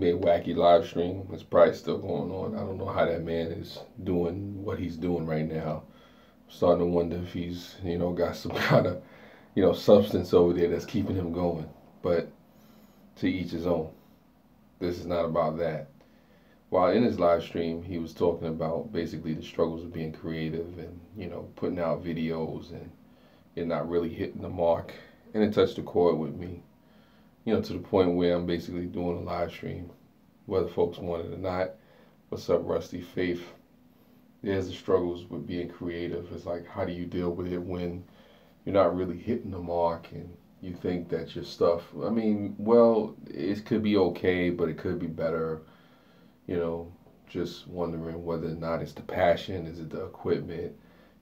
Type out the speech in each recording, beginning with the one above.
Bay Wacky live stream is probably still going on. I don't know how that man is doing what he's doing right now. I'm starting to wonder if he's, got some kind of, substance over there that's keeping him going. But to each his own. This is not about that. While in his live stream, he was talking about basically the struggles of being creative and, putting out videos and it not really hitting the mark. And it touched a chord with me, to the point where I'm basically doing a live stream, whether folks want it or not. What's up, Rusty Faith? There's the struggles with being creative. It's like, how do you deal with it when you're not really hitting the mark and you think that your stuff, I mean, well, it could be okay, but it could be better, you know, just wondering whether or not it's the passion, is it the equipment,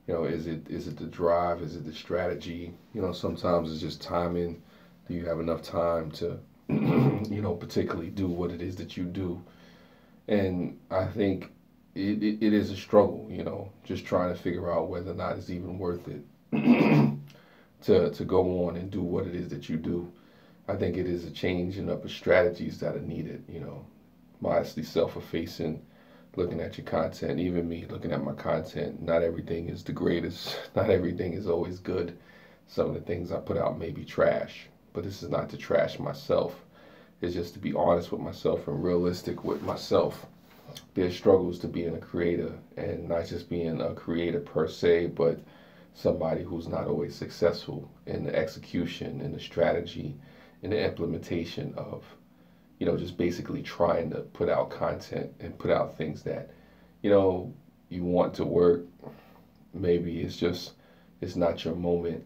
is it the drive, is it the strategy? Sometimes it's just timing. Do you have enough time to, particularly do what it is that you do? And I think it is a struggle, just trying to figure out whether or not it's even worth it to go on and do what it is that you do. I think it is a changing up of strategies that are needed, modestly self-effacing, looking at your content, even me looking at my content. Not everything is the greatest. Not everything is always good. Some of the things I put out may be trash, but this is not to trash myself. It's just to be honest with myself and realistic with myself. There's struggles to being a creator, and not just being a creator per se, but somebody who's not always successful in the execution and the strategy and the implementation of, just basically trying to put out content and put out things that, you want to work. Maybe it's not your moment,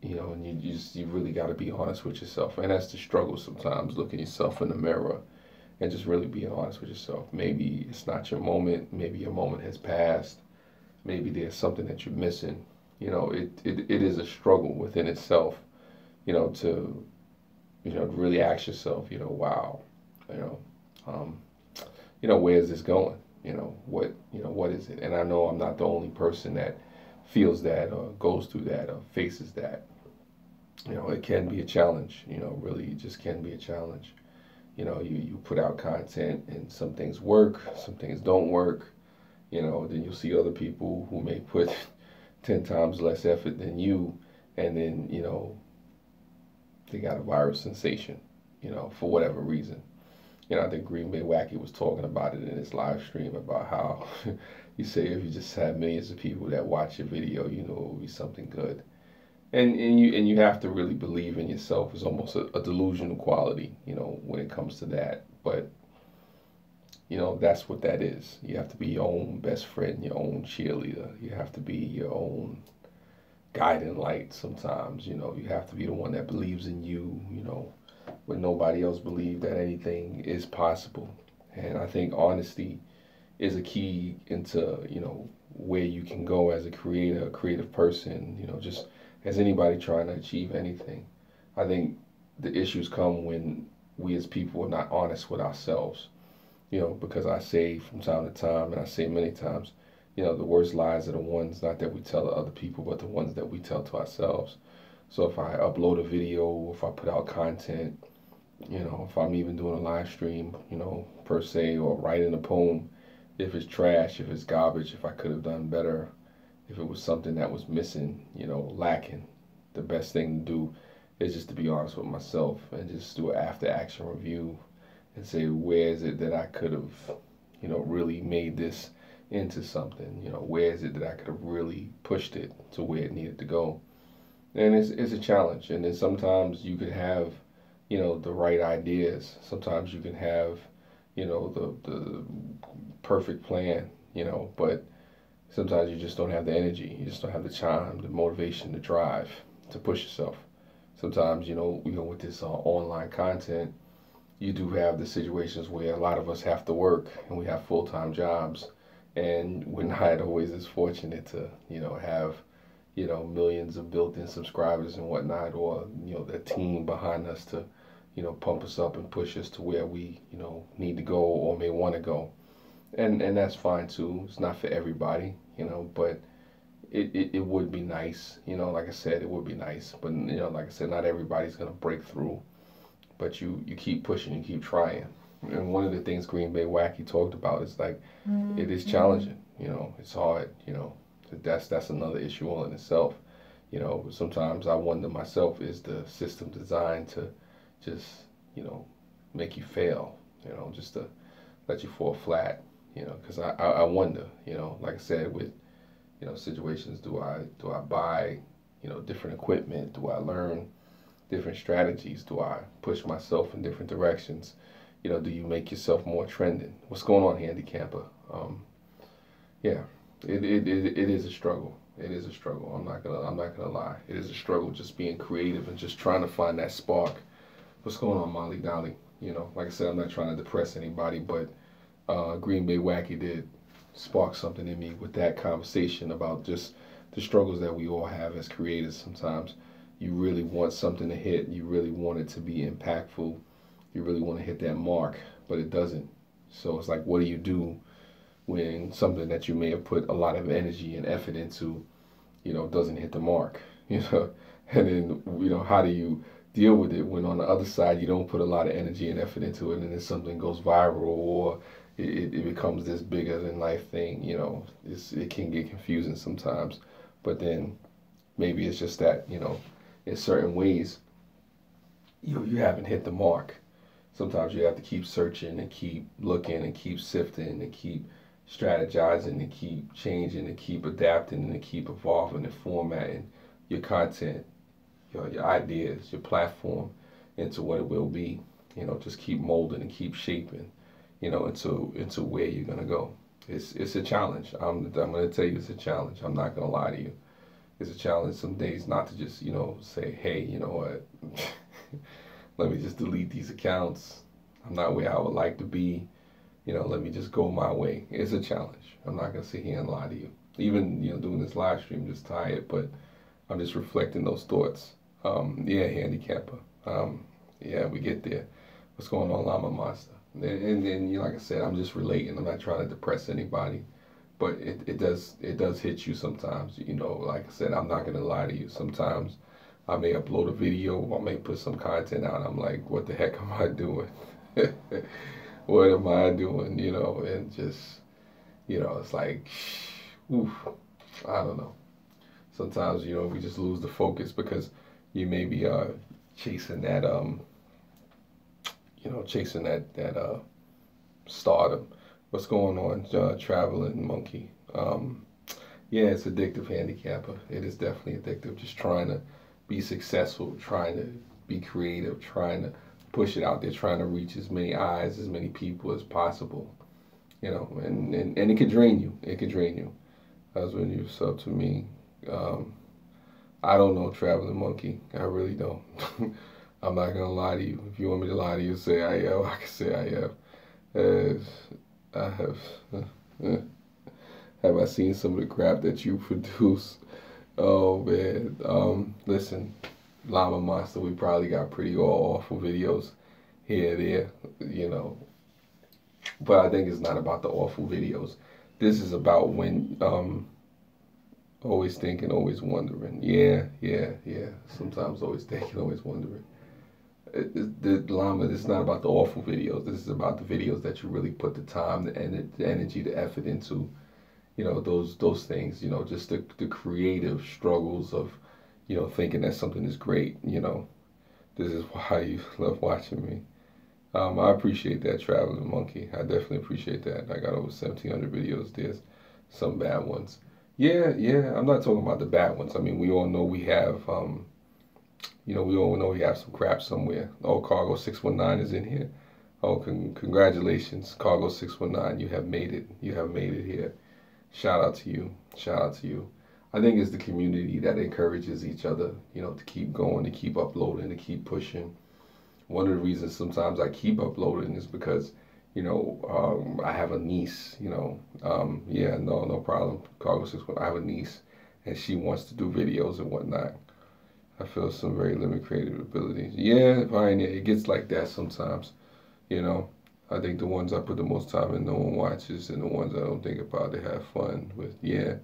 and you really got to be honest with yourself. And that's the struggle sometimes, looking yourself in the mirror and just really being honest with yourself. Maybe it's not your moment. Maybe your moment has passed. Maybe there's something that you're missing. It is a struggle within itself, to, really ask yourself, wow, where is this going? What is it? And I know I'm not the only person that feels that or goes through that or faces that. It can be a challenge, really it just can be a challenge. You put out content and some things work, some things don't work. Then you'll see other people who may put 10 times less effort than you, and then, they got a viral sensation, for whatever reason. I think Green Bay Wacky was talking about it in his live stream about how you say if you just have millions of people that watch your video, it will be something good. And you have to really believe in yourself. It's almost a delusional quality, when it comes to that. But that's what that is. You have to be your own best friend, your own cheerleader. You have to be your own guiding light sometimes. You have to be the one that believes in you, when nobody else believes that anything is possible. And I think honesty is a key into, where you can go as a creator, a creative person, just as anybody trying to achieve anything. I think the issues come when we as people are not honest with ourselves. Because I say from time to time, and I say many times, the worst lies are the ones not that we tell to other people, but the ones that we tell to ourselves. So if I upload a video, if I put out content, if I'm even doing a live stream, per se, or writing a poem, if it's trash, if it's garbage, if I could have done better, if it was something that was missing, lacking, the best thing to do is just to be honest with myself and just do an after action review and say, where is it that I could have, really made this into something? Where is it that I could have really pushed it to where it needed to go? And it's a challenge. And then sometimes you could have, the right ideas. Sometimes you can have, the perfect plan, but sometimes you just don't have the energy. You just don't have the time, the motivation, the drive to push yourself. Sometimes, with this online content, you do have the situations where a lot of us have to work and we have full-time jobs, and we're not always as fortunate to, have, millions of built-in subscribers and whatnot, or, the team behind us to, pump us up and push us to where we, need to go or may want to go. And that's fine too. It's not for everybody, but it would be nice, like I said, it would be nice. But, like I said, not everybody's going to break through. But you keep pushing, you keep trying. And one of the things Green Bay Wacky talked about is like, it is challenging, it's hard, that's another issue all in itself. Sometimes I wonder myself, is the system designed to just, make you fail, just to let you fall flat, because I wonder, like I said, with, situations, do I buy, different equipment? Do I learn different strategies? Do I push myself in different directions? Do you make yourself more trending? What's going on, handicapper? Yeah, it is a struggle. It is a struggle. I'm not gonna lie. It is a struggle just being creative and just trying to find that spark. What's going on, Molly Dolly? Like I said, I'm not trying to depress anybody, but Green Bay Wacky did spark something in me with that conversation about just the struggles that we all have as creators. Sometimes you really want something to hit. You really want it to be impactful. You really want to hit that mark, but it doesn't. So it's like, what do you do when something that you may have put a lot of energy and effort into, doesn't hit the mark, and then, how do you deal with it when on the other side you don't put a lot of energy and effort into it and then something goes viral or it becomes this bigger than life thing, it can get confusing sometimes, but then maybe it's just that, in certain ways, you haven't hit the mark. Sometimes you have to keep searching and keep looking and keep sifting and keep strategizing and keep changing and keep adapting and keep evolving and formatting your content, your ideas, your platform into what it will be. Just keep molding and keep shaping, into where you're gonna go. It's a challenge. I'm gonna tell you it's a challenge. I'm not gonna lie to you. It's a challenge some days not to just, say, hey, you know what, let me just delete these accounts. I'm not where I would like to be. Let me just go my way. It's a challenge. I'm not gonna sit here and lie to you. Even, doing this live stream, just tired, but I'm just reflecting those thoughts. Yeah, handicapper. Yeah, we get there. What's going on, Llama Monster? And like I said, I'm just relating. I'm not trying to depress anybody, but it does hit you sometimes. Like I said, I'm not gonna lie to you. Sometimes I may upload a video, I may put some content out. I'm like, what the heck am I doing? What am I doing? And just, it's like, oof, I don't know. Sometimes, we just lose the focus because you may be chasing that, chasing that stardom. What's going on, Traveling Monkey? Yeah, it's addictive, handicapper. It is definitely addictive. Just trying to be successful, trying to be creative, trying to push it out there, trying to reach as many eyes, as many people as possible. And it can drain you. It can drain you. That's when you sub to me. I don't know, Traveling Monkey. I really don't. I'm not gonna lie to you. If you want me to lie to you, say I am. I can say I am. I have. Have I seen some of the crap that you produce? Oh man. Listen, Llama Monster, we probably got pretty awful videos here and there, But I think it's not about the awful videos. This is about when always thinking, always wondering. Yeah. Sometimes always thinking, always wondering. The Llama, this is not about the awful videos. This is about the videos that you really put the time, the energy, the effort into. Those things. Just the creative struggles of, thinking that something is great. This is why you love watching me. I appreciate that, Traveling Monkey. I definitely appreciate that. I got over 1,700 videos. There's some bad ones. Yeah. I'm not talking about the bad ones. I mean, we all know we have, we all know we have some crap somewhere. Oh, Cargo 619 is in here. Oh, congratulations, Cargo 619. You have made it. You have made it here. Shout out to you. Shout out to you. I think it's the community that encourages each other, to keep going, to keep uploading, to keep pushing. One of the reasons sometimes I keep uploading is because, I have a niece, yeah, no problem. Cargo 619, I have a niece, and she wants to do videos and whatnot. I feel some very limited creative abilities. Yeah, Pioneer, it gets like that sometimes, I think the ones I put the most time in, no one watches, and the ones I don't think about, they have fun with. Yeah.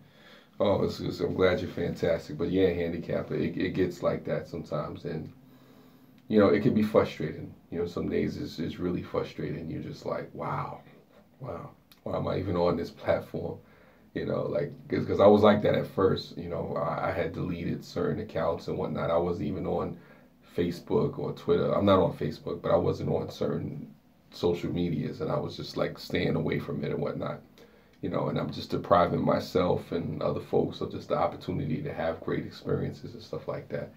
Oh, I'm glad you're fantastic. But yeah, handicapper, it gets like that sometimes. And, you know, it can be frustrating. You know, some days it's really frustrating. You're just like, wow, wow, why am I even on this platform? You know, like, because I was like that at first. You know, I had deleted certain accounts and whatnot. I wasn't even on Facebook or Twitter. I'm not on Facebook, but I wasn't on certain social medias, and I was just like staying away from it and whatnot. You know, and I'm just depriving myself and other folks of just the opportunity to have great experiences and stuff like that.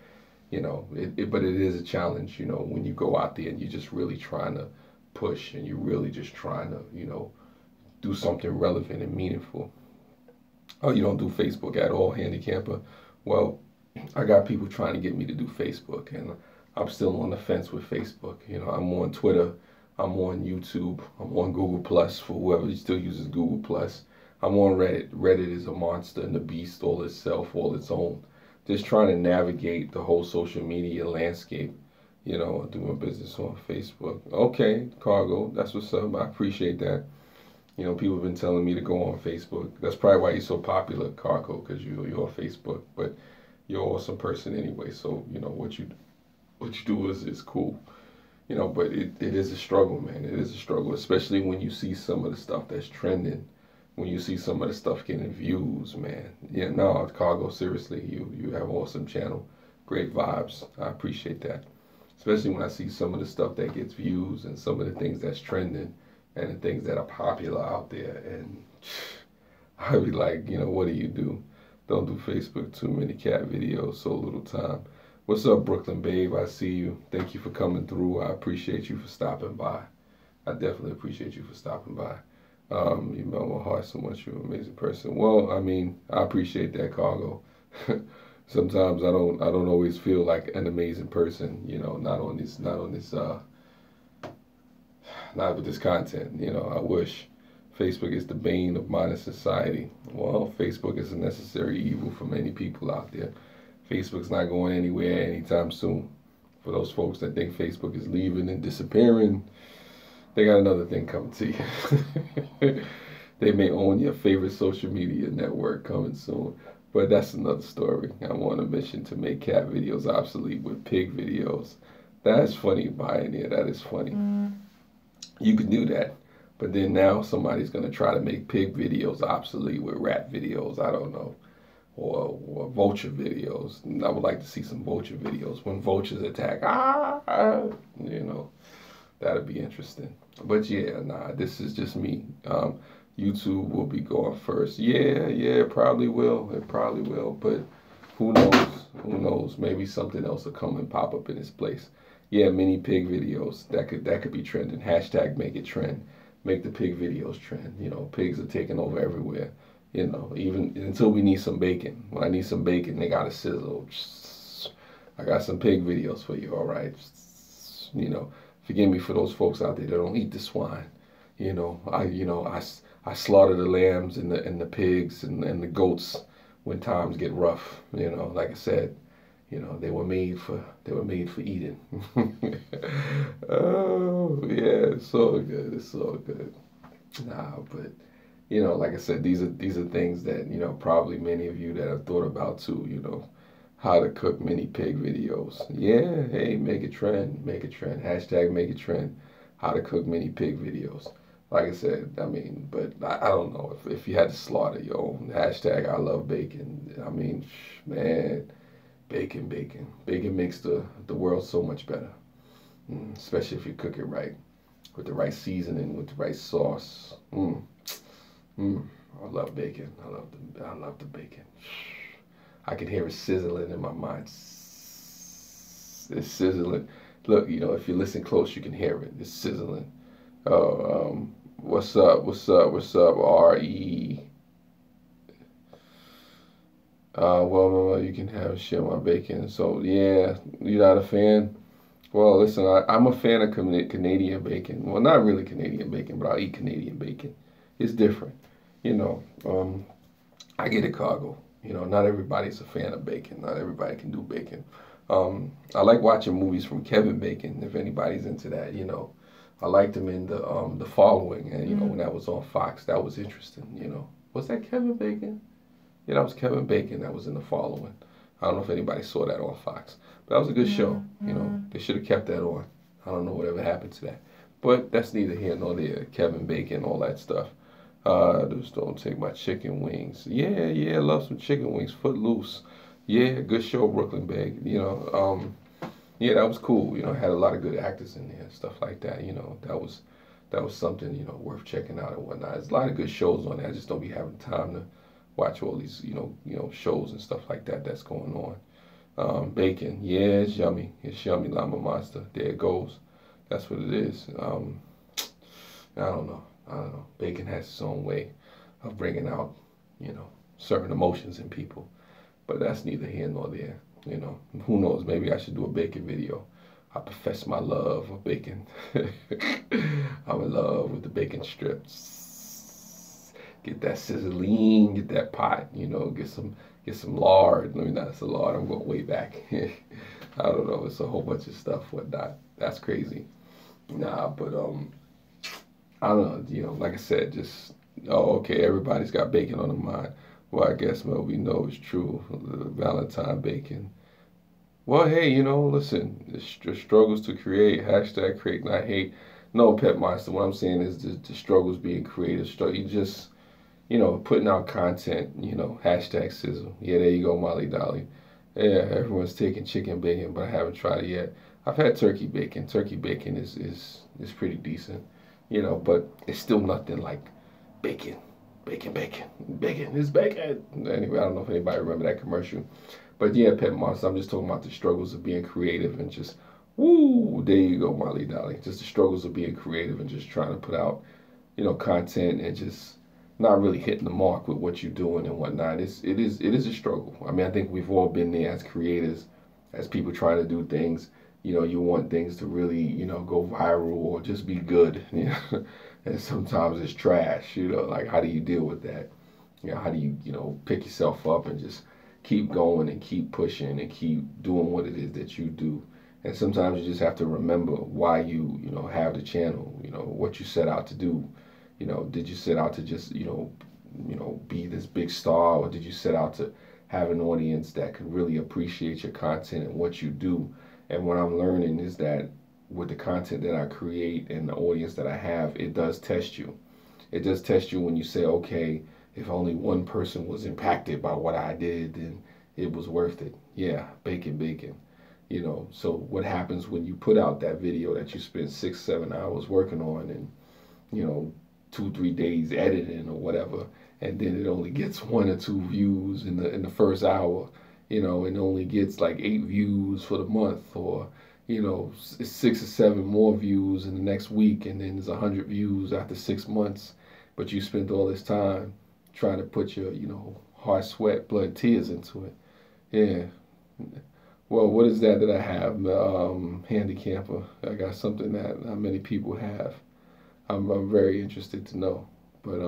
You know, but it is a challenge, you know, when you go out there and you're just really trying to push and you're really just trying to, you know, do something relevant and meaningful. Oh, you don't do Facebook at all, Handicamper? Well, I got people trying to get me to do Facebook, and I'm still on the fence with Facebook. You know, I'm on Twitter, I'm on YouTube, I'm on Google Plus for whoever still uses Google Plus. I'm on Reddit. Reddit is a monster and a beast all itself, all its own. Just trying to navigate the whole social media landscape. You know, doing business on Facebook. Okay, Cargo, that's what's up. I appreciate that. You know, people have been telling me to go on Facebook. That's probably why you're so popular, Cargo, because you're on Facebook. But you're an awesome person anyway. So you know what you do is cool. You know, but it is a struggle, man. It is a struggle, especially when you see some of the stuff that's trending. When you see some of the stuff getting views, man. Yeah, no, Cargo, seriously, you have an awesome channel, great vibes. I appreciate that. Especially when I see some of the stuff that gets views and some of the things that's trending and the things that are popular out there. And I be like, you know, what do you do? Don't do Facebook, too many cat videos, so little time. What's up, Brooklyn Babe? I see you. Thank you for coming through. I appreciate you for stopping by. I definitely appreciate you for stopping by. You melt my heart so much. You're an amazing person. Well, I mean, I appreciate that, Cargo. Sometimes I don't always feel like an amazing person, you know, not with this content. You know, I wish. Facebook is the bane of modern society. Well, Facebook is a necessary evil for many people out there. Facebook's not going anywhere anytime soon. For those folks that think Facebook is leaving and disappearing, they got another thing coming to you. They may own your favorite social media network coming soon. But that's another story. I'm on a mission to make cat videos obsolete with pig videos. That's funny, Pioneer. That is funny. You can do that. But then now somebody's going to try to make pig videos obsolete with rat videos. I don't know. Or vulture videos. I would like to see some vulture videos when vultures attack. You know, that'd be interesting. But yeah, nah, this is just me. YouTube will be going first. Yeah, it probably will. It probably will. But who knows? Who knows? Maybe something else will come and pop up in its place. Yeah, mini pig videos. That could be trending. Hashtag make it trend. Make the pig videos trend. You know, pigs are taking over everywhere. You know, even until we need some bacon. When I need some bacon, they gotta sizzle. I got some pig videos for you, all right? You know, forgive me for those folks out there that don't eat the swine. You know, I slaughter the lambs and the pigs and the goats when times get rough. You know, like I said, you know, they were made for eating. Oh yeah, it's so good. It's so good. Nah, but you know, like I said, these are things that, you know, probably many of you that have thought about too, you know, how to cook mini pig videos. Yeah, hey, make it trend, make it trend. Hashtag make it trend. How to cook mini pig videos. Like I said, I mean, but I don't know if you had to slaughter your own. Hashtag I love bacon. I mean, man, bacon makes the world so much better. Especially if you cook it right, with the right seasoning, with the right sauce. I love bacon. I love the bacon. I can hear it sizzling in my mind. It's sizzling. Look, you know, if you listen close, you can hear it. It's sizzling. Oh, what's up? RE. Well, you can have share my bacon. So yeah, you're not a fan. Well, listen, I'm a fan of Canadian bacon. Well, not really Canadian bacon, but I'll eat Canadian bacon. It's different. You know, I get it, Cargo. You know, not everybody's a fan of bacon. Not everybody can do bacon. I like watching movies from Kevin Bacon, if anybody's into that, you know. I liked him in the Following, and, you know, when that was on Fox, that was interesting, you know. Was that Kevin Bacon? Yeah, that was Kevin Bacon that was in The Following. I don't know if anybody saw that on Fox, but that was a good show. You know, they should have kept that on. I don't know whatever happened to that, but that's neither here nor there. Kevin Bacon, all that stuff. Just don't take my chicken wings. Yeah, yeah, love some chicken wings. Footloose. Yeah, good show, Brooklyn Bag. You know, yeah, that was cool. You know, had a lot of good actors in there, stuff like that. You know, that was something, you know, worth checking out and whatnot. There's a lot of good shows on there. I just don't be having time to watch all these, you know, shows and stuff like that that's going on. Bacon, yeah, it's yummy. It's yummy, Llama Monster. There it goes. That's what it is. I don't know. I don't know. Bacon has its own way of bringing out, you know, certain emotions in people. But that's neither here nor there. You know, who knows? Maybe I should do a bacon video. I profess my love of bacon. I'm in love with the bacon strips. Get that sizzling, get that pot, you know, get some lard. I mean, that's a lard. I'm going way back. I don't know. It's a whole bunch of stuff, whatnot. That's crazy. Nah, but I don't know. You know, like I said, just okay. Everybody's got bacon on their mind. Well, I guess we know it's true. The Valentine bacon. Well, hey, you know, listen, the struggles to create, hashtag create not hate. No, Pet Monster, what I'm saying is the struggles being creative. You just, you know, putting out content, you know, hashtag sizzle. Yeah, there you go, Molly Dolly. Yeah, everyone's taking chicken bacon, but I haven't tried it yet. I've had turkey bacon. Turkey bacon is pretty decent, you know, but it's still nothing like bacon. Bacon is bacon. Anyway, I don't know if anybody remember that commercial. But yeah, Pet Monster, I'm just talking about the struggles of being creative and just, woo, there you go, Molly Dolly. Just the struggles of being creative and just trying to put out, you know, content and just not really hitting the mark with what you're doing and whatnot. It is a struggle. I mean, I think we've all been there as creators, as people trying to do things. You know, you want things to really, you know, go viral or just be good. You know? And sometimes it's trash, you know, like how do you deal with that? You know, how do you, you know, pick yourself up and just keep going and keep pushing and keep doing what it is that you do. And sometimes you just have to remember why you know, have the channel, you know, what you set out to do. You know, did you set out to just, you know, be this big star, or did you set out to have an audience that could really appreciate your content and what you do? And what I'm learning is that with the content that I create and the audience that I have, it does test you. It does test you when you say, okay, if only one person was impacted by what I did, then it was worth it. Yeah, bacon. You know, so what happens when you put out that video that you spent 6-7 hours working on and, you know, 2-3 days editing or whatever, and then it only gets 1 or 2 views in the first hour, you know, and only gets like 8 views for the month, or you know, 6 or 7 more views in the next week, and then there's 100 views after 6 months. But you spent all this time trying to put your, you know, heart, sweat, blood, tears into it. Yeah. Well, what is that I have? Handicapper. I got something that not many people have. I'm very interested to know. But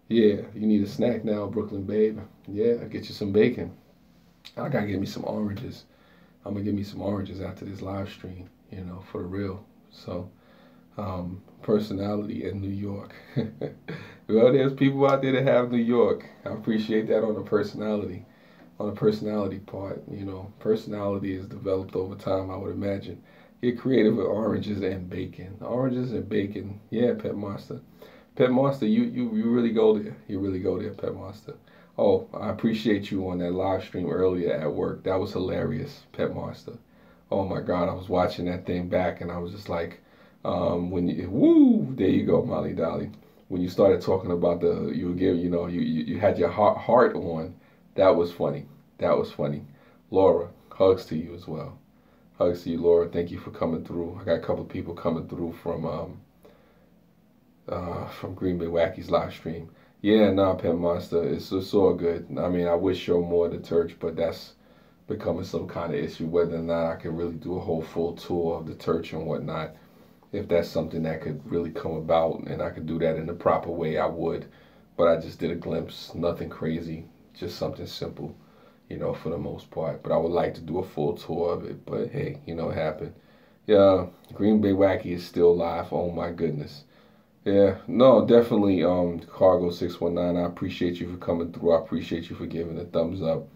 yeah, you need a snack now, Brooklyn babe. Yeah, I'll get you some bacon. I gotta get me some oranges. I'm gonna get me some oranges after this live stream, you know, for the real. So, personality in New York. Well, there's people out there that have New York. I appreciate that on the personality part. You know, personality is developed over time, I would imagine. Get creative with oranges and bacon. Oranges and bacon. Yeah, Pet Monster. Pet Monster, you really go there. You really go there, Pet Monster. Oh, I appreciate you on that live stream earlier at work. That was hilarious, Pet Monster. Oh my God, I was watching that thing back and I was just like, woo, there you go, Molly Dolly. When you started talking about you had your heart on, that was funny. That was funny. Laura, hugs to you as well. Hugs to you, Laura. Thank you for coming through. I got a couple of people coming through from Green Bay Wacky's live stream. Yeah, nah, Pet Monster, it's all good. I mean, I would show more of the church, but that's becoming some kind of issue, whether or not I can really do a whole full tour of the church and whatnot. If that's something that could really come about and I could do that in the proper way, I would. But I just did a glimpse, nothing crazy, just something simple, you know, for the most part. But I would like to do a full tour of it, but hey, you know, it happened. Yeah, Green Bay Wacky is still live, oh my goodness. Yeah, no, definitely, Cargo 619, I appreciate you for coming through. I appreciate you for giving a thumbs up.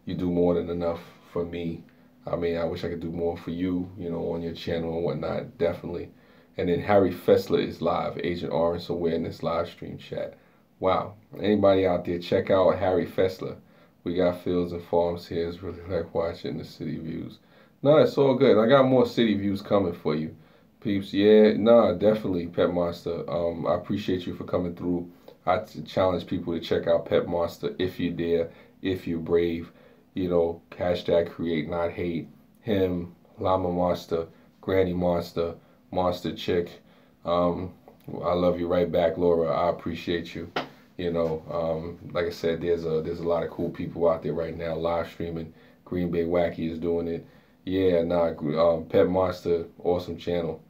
you do more than enough for me. I mean, I wish I could do more for you, on your channel and whatnot, definitely. And then Harry Fessler is live, Agent Orange Awareness live stream chat. Wow. Anybody out there, check out Harry Fessler. We got fields and farms here. It's really like watching the city views. No, it's all good. I got more city views coming for you, peeps. Yeah, nah, definitely, Pet Monster. I appreciate you for coming through. I challenge people to check out Pet Monster if you dare, if you're brave. Hashtag create not hate. Him, Llama Monster, Granny Monster, Monster Chick. I love you right back, Laura. I appreciate you. Like I said, there's a lot of cool people out there right now live streaming. Green Bay Wacky is doing it. Yeah, Pet Monster, awesome channel.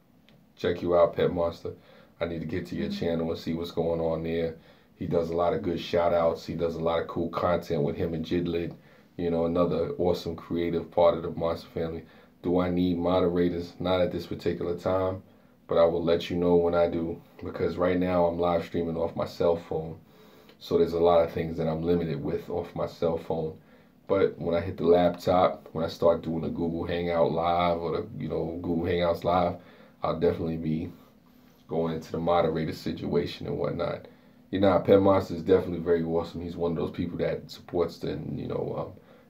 Check you out, Pet Monster. I need to get to your channel and see what's going on there. He does a lot of good shout outs. He does a lot of cool content with him and Jidlid. Another awesome creative part of the Monster family. Do I need moderators? Not at this particular time, but I will let you know when I do, because right now I'm live streaming off my cell phone. So there's a lot of things that I'm limited with off my cell phone. But when I hit the laptop, when I start doing the Google Hangout Live or the Google Hangouts Live, I'll definitely be going into the moderator situation and whatnot. Pet Monster is definitely very awesome. He's one of those people that supports and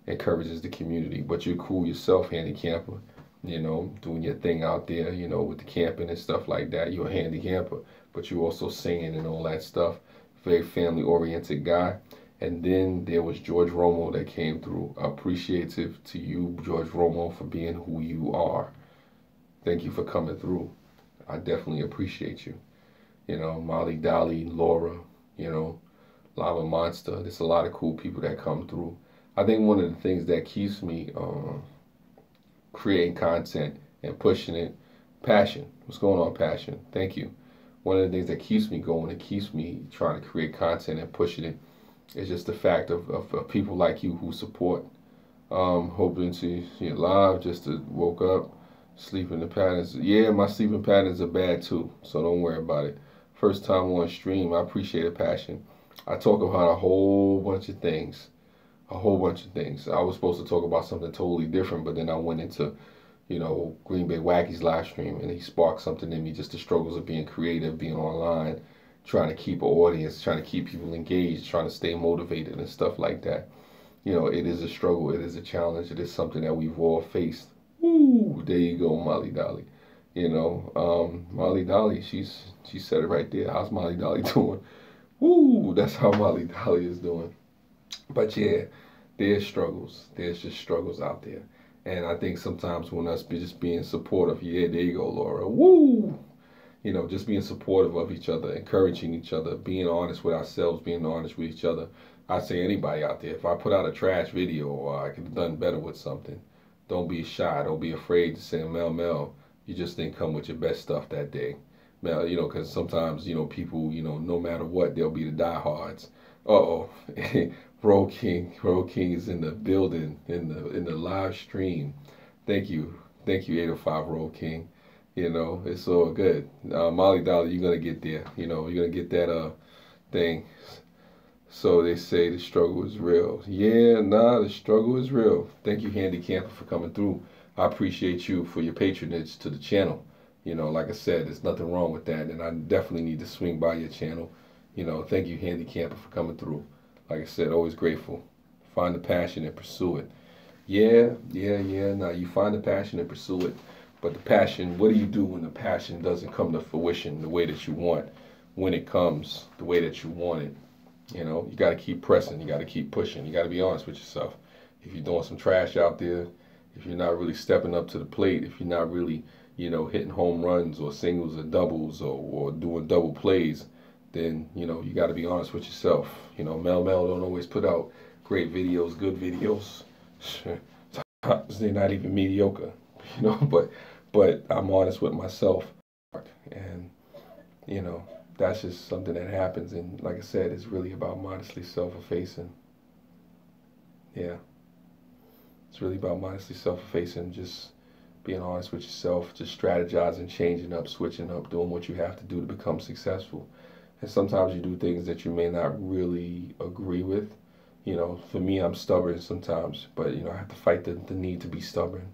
encourages the community. But you're cool yourself, Handy Camper. Doing your thing out there, with the camping and stuff like that. You're a handy camper, but you're also singing and all that stuff. Very family-oriented guy. And then there was George Romo that came through. Appreciative to you, George Romo, for being who you are. Thank you for coming through. I definitely appreciate you. Molly Dolly, Laura, Llama Monster. There's a lot of cool people that come through. I think one of the things that keeps me creating content and pushing it, passion. What's going on, passion? Thank you. One of the things that keeps me going and keeps me trying to create content and pushing it is just the fact of people like you who support. Hoping to see you live, just to woke up, sleeping patterns. Yeah, my sleeping patterns are bad too, so don't worry about it. First time on stream, I appreciate the passion. I talk about a whole bunch of things. I was supposed to talk about something totally different, but then I went into, Green Bay Wacky's live stream, and he sparked something in me, just the struggles of being creative, being online, trying to keep an audience, trying to keep people engaged, trying to stay motivated and stuff like that. It is a struggle, it is a challenge, it is something that we've all faced. Woo, there you go, Molly Dolly. Molly Dolly, she said it right there. How's Molly Dolly doing? Woo, that's how Molly Dolly is doing. But yeah, there's struggles. There's just struggles out there. And I think sometimes when us just being supportive, yeah, there you go, Laura. Woo! Just being supportive of each other, encouraging each other, being honest with ourselves, being honest with each other. I say anybody out there, if I put out a trash video or I could have done better with something, don't be shy. Don't be afraid to say, Mel, you just didn't come with your best stuff that day. Mel, because sometimes, people, no matter what, they'll be the diehards. Uh-oh. Roll King is in the building, in the live stream. Thank you, 805 Roll King. It's all good. Molly Dolly, you're gonna get there. You're gonna get that thing. So they say the struggle is real. Yeah, the struggle is real. Thank you, Handy Camper, for coming through. I appreciate you for your patronage to the channel. Like I said, there's nothing wrong with that, and I definitely need to swing by your channel. Thank you, Handy Camper, for coming through. Like I said, always grateful. Find the passion and pursue it. Yeah. Now you find the passion and pursue it. But the passion, what do you do when the passion doesn't come to fruition the way that you want? When it comes the way that you want it, you got to keep pressing. You got to keep pushing. You got to be honest with yourself. If you're doing some trash out there, if you're not really stepping up to the plate, if you're not really, hitting home runs or singles or doubles or doing double plays, then, you got to be honest with yourself. Mel don't always put out great videos, good videos. They're not even mediocre, but I'm honest with myself. And, that's just something that happens. And like I said, it's really about modestly self-effacing. Yeah. It's really about modestly self-effacing, just being honest with yourself, just strategizing, changing up, switching up, doing what you have to do to become successful. And sometimes you do things that you may not really agree with, You know, for me, I'm stubborn sometimes, but you know, I have to fight the need to be stubborn.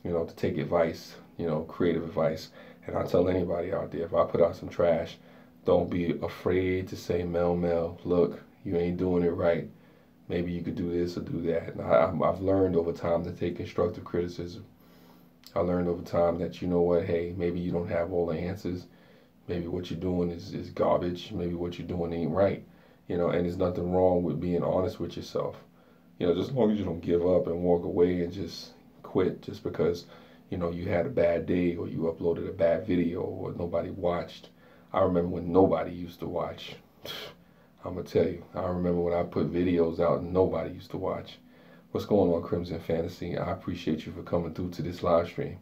You know, to take advice, you know, creative advice. And I tell anybody out there, if I put out some trash, don't be afraid to say, Mel, look, you ain't doing it right. Maybe you could do this or do that. And I've learned over time to take constructive criticism. I learned over time that, you know what, hey, maybe you don't have all the answers. Maybe what you're doing is garbage. Maybe what you're doing ain't right. You know, and there's nothing wrong with being honest with yourself. You know, just as long as you don't give up and walk away and just quit just because, you know, you had a bad day or you uploaded a bad video or nobody watched. I remember when nobody used to watch. I'm going to tell you, I remember when I put videos out and nobody used to watch. What's going on, Crimson Fantasy? I appreciate you for coming through to this live stream.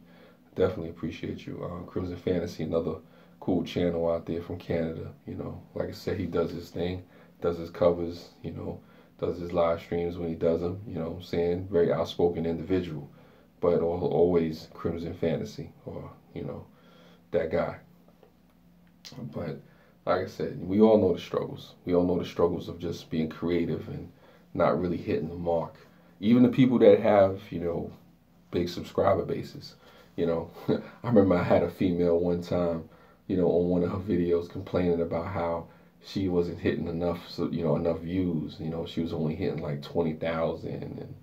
Definitely appreciate you. Crimson Fantasy, another cool channel out there from Canada. You know, like I said, he does his thing, does his covers, you know, does his live streams when he does them, you know what I'm saying? Very outspoken individual, but always Crimson Fantasy, or, you know, that guy. But like I said, we all know the struggles. We all know the struggles of just being creative and not really hitting the mark. Even the people that have, you know, big subscriber bases, you know. I remember I had a female one time, you know, on one of her videos complaining about how she wasn't hitting enough, so, you know, enough views. You know, she was only hitting like 20,000 and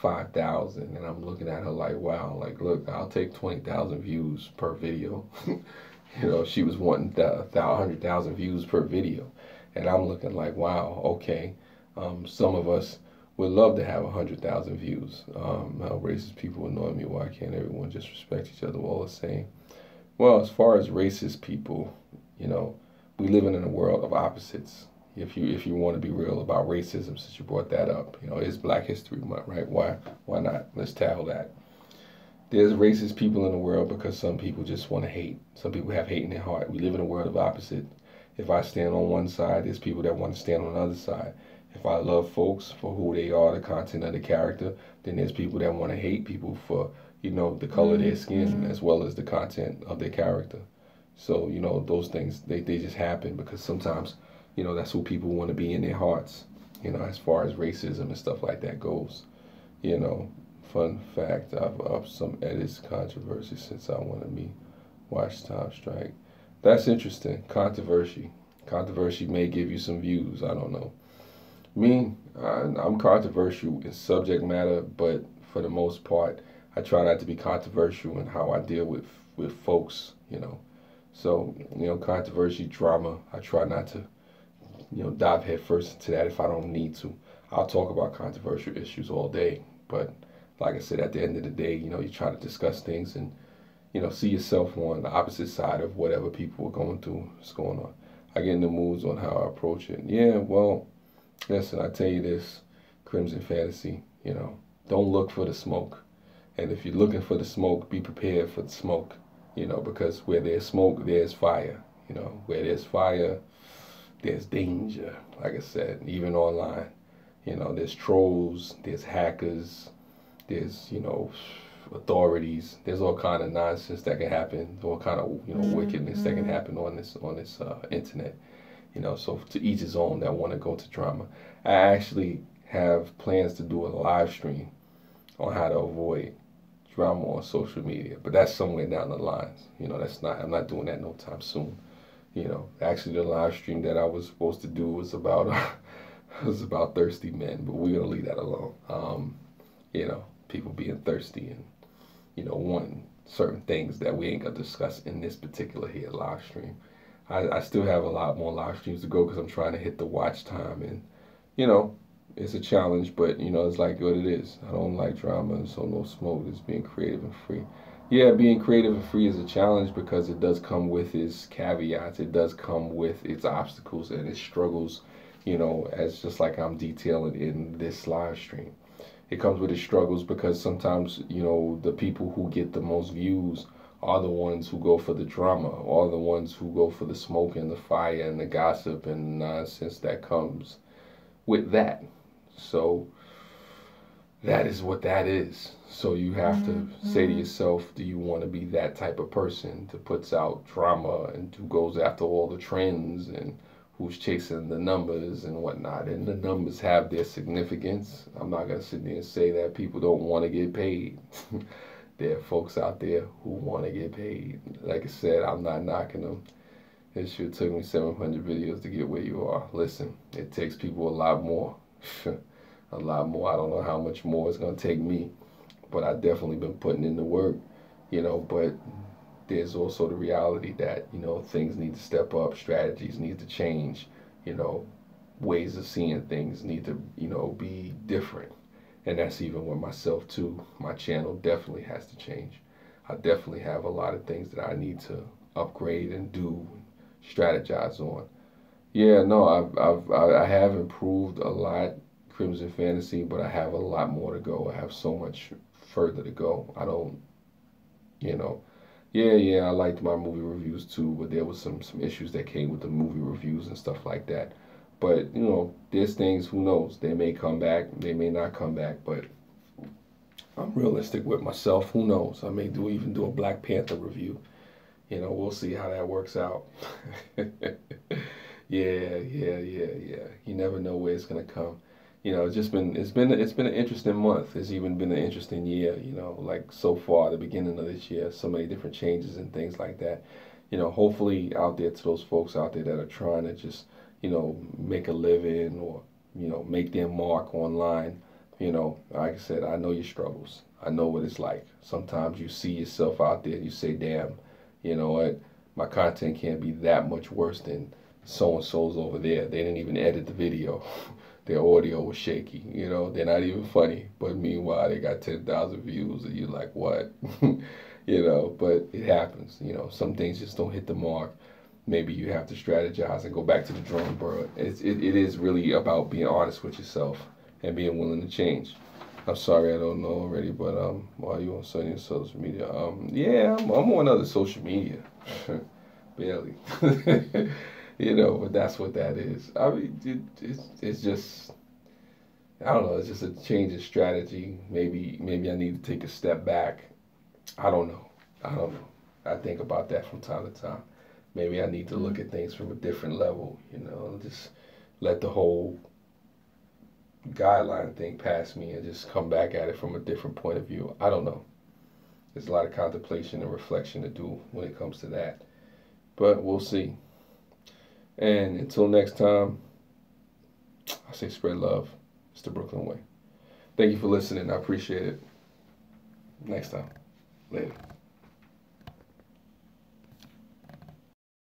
5,000, and I'm looking at her like, wow, like, look, I'll take 20,000 views per video. You know, she was wanting 100,000 views per video, and I'm looking like, wow, okay. Some of us would love to have 100,000 views. How racist people annoy me. Why can't everyone just respect each other all the same? Well, as far as racist people, you know, we live in a world of opposites. If you want to be real about racism, since you brought that up, you know, it's Black History Month, right? Why not? Let's tackle that. There's racist people in the world because some people just want to hate. Some people have hate in their heart. We live in a world of opposite. If I stand on one side, there's people that want to stand on the other side. If I love folks for who they are, the content of the character, then there's people that want to hate people for, you know, the color of their skin as well as the content of their character. So, you know, those things, they just happen because sometimes, you know, that's who people want to be in their hearts, you know, as far as racism and stuff like that goes. You know, fun fact, I've upped some edits controversy since I wanted me watch time strike. That's interesting. Controversy. Controversy may give you some views. I don't know. Me, I'm controversial in subject matter, but for the most part, I try not to be controversial in how I deal with folks, you know. So, you know, controversy, drama, I try not to, you know, dive headfirst into that if I don't need to. I'll talk about controversial issues all day, but like I said, at the end of the day, you know, you try to discuss things and, you know, see yourself on the opposite side of whatever people are going through, what's going on. I get in the moods on how I approach it. Yeah, well, listen, I tell you this, Crimson Fantasy, you know, don't look for the smoke. And if you're looking for the smoke, be prepared for the smoke, you know, because where there's smoke, there's fire. You know, where there's fire, there's danger, like I said, even online. You know, there's trolls, there's hackers, there's, you know, authorities. There's all kind of nonsense that can happen, all kind of, you know, wickedness that can happen on this internet. You know, so to each his own that want to go to drama. I actually have plans to do a live stream on how to avoid drama on social media, but that's somewhere down the lines. You know, I'm not doing that no time soon. You know, actually the live stream that I was supposed to do was about thirsty men, but we're gonna leave that alone. You know, people being thirsty and, you know, wanting certain things that we ain't gonna discuss in this particular here live stream. I still have a lot more live streams to go because I'm trying to hit the watch time, and, you know, it's a challenge, but, you know, it's like what it is. I don't like drama, so no smoke. It's being creative and free. Yeah, being creative and free is a challenge because it does come with its caveats. It does come with its obstacles and its struggles, you know, as just like I'm detailing in this live stream. It comes with its struggles because sometimes, you know, the people who get the most views are the ones who go for the drama, are the ones who go for the smoke and the fire and the gossip and nonsense that comes with that. So that is what that is. So you have to say to yourself, do you want to be that type of person that puts out drama and who goes after all the trends, and who's chasing the numbers and whatnot. And the numbers have their significance. I'm not going to sit there and say that people don't want to get paid. There are folks out there who want to get paid. Like I said, I'm not knocking them. It sure took me 700 videos to get where you are. Listen, it takes people a lot more. A lot more. I don't know how much more it's going to take me, but I've definitely been putting in the work, but there's also the reality that, things need to step up, strategies need to change, ways of seeing things need to, be different. And that's even with myself too. My channel definitely has to change. I definitely have a lot of things that I need to upgrade and do, strategize on. Yeah, no, I have improved a lot, Crimson Fantasy, but I have a lot more to go. I have so much further to go. I don't, yeah, I liked my movie reviews too, but there was some issues that came with the movie reviews and stuff like that. But, there's things, who knows, they may come back, they may not come back, but I'm realistic with myself. Who knows? I may even do a Black Panther review. We'll see how that works out. Yeah. You never know where it's gonna come. It's been an interesting month. It's even been an interesting year. Like so far, the beginning of this year, so many different changes and things like that. Hopefully out there, to those folks out there that are trying to just make a living or make their mark online. Like I said, I know your struggles. I know what it's like. Sometimes you see yourself out there and you say, damn, you know what, my content can't be that much worse than so-and-so's over there. They didn't even edit the video. Their audio was shaky. They're not even funny. But meanwhile, they got 10,000 views and you're like, what? But it happens. Some things just don't hit the mark. Maybe you have to strategize and go back to the drawing board. It is really about being honest with yourself and being willing to change. I'm sorry I don't know already, but while you on social media, yeah, I'm on other social media, barely, but that's what that is. I mean, it's just, I don't know, it's just a change of strategy. Maybe I need to take a step back. I don't know. I think about that from time to time. Maybe I need to look at things from a different level, just let the whole guideline thing pass me and just come back at it from a different point of view. I don't know. There's a lot of contemplation and reflection to do when it comes to that. But we'll see. And until next time, I say spread love. It's the Brooklyn way. Thank you for listening. I appreciate it. Next time. Later.